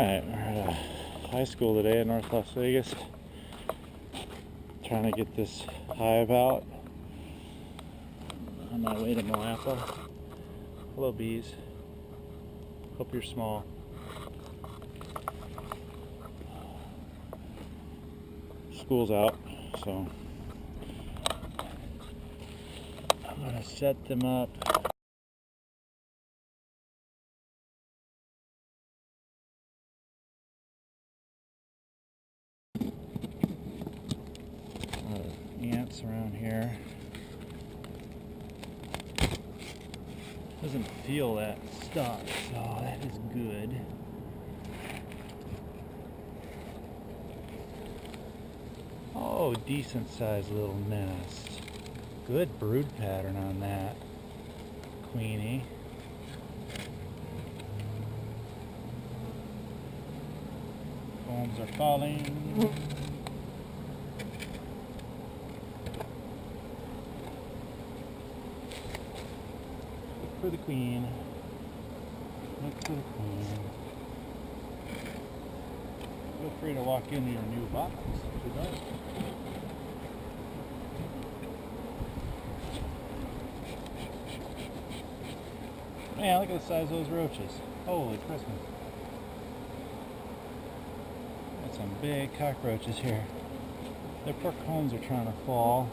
Alright, we're at a high school today in North Las Vegas. Trying to get this hive out on my way to Moapa. Hello bees. Hope you're small. School's out, so I'm gonna set them up. Ants around here. Doesn't feel that stuck, so that is good. Oh, decent sized little nest. Good brood pattern on that queenie. Combs are falling. For the queen. Look for the queen. Feel free to walk into your new box if you'd like. Man, look at the size of those roaches. Holy Christmas. Got some big cockroaches here. Their poor combs are trying to fall.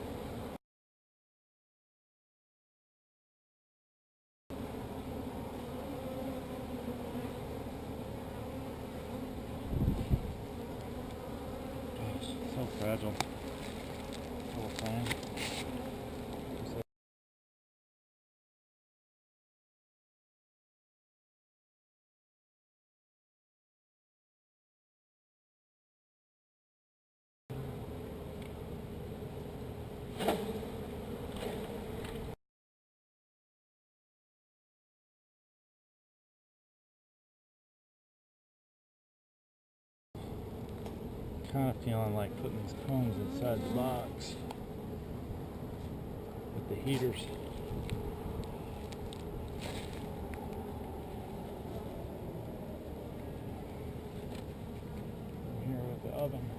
So fragile. Little thing. Kind of feeling like putting these combs inside the box with the heaters. I'm here with the oven.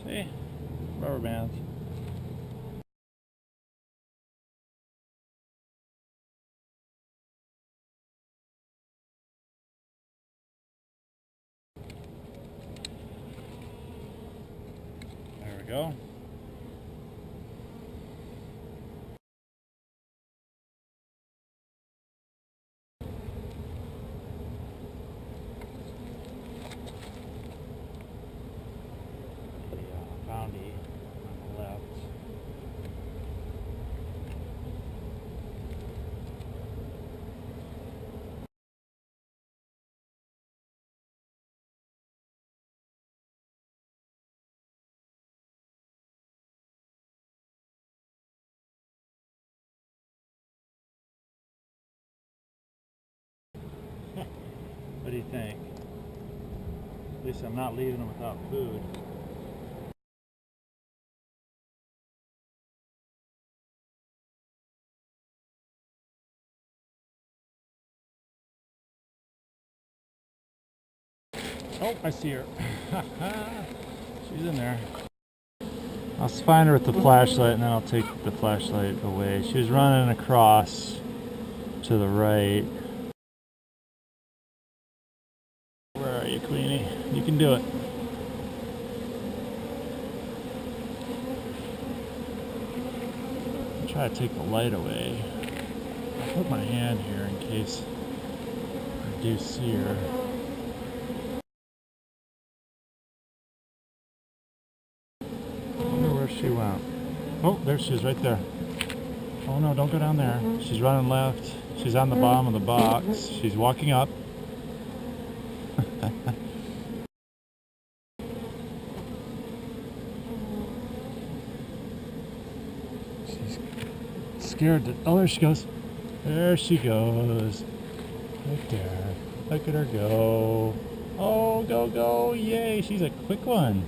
See? Rubber bands. There we go. The bounty on the left. What do you think? At least I'm not leaving them without food. Oh, I see her. She's in there. I'll find her with the flashlight and then I'll take the flashlight away. She was running across to the right. Where are you, Queenie? You can do it. I'll try to take the light away. I'll put my hand here in case I do see her. I wonder where she went. Oh, there she is right there. Oh no, don't go down there. She's running left. She's on the bottom of the box. She's walking up. She's scared to, oh, there she goes. There she goes. Right there. Look at her go. Oh, go, go. Yay, she's a quick one.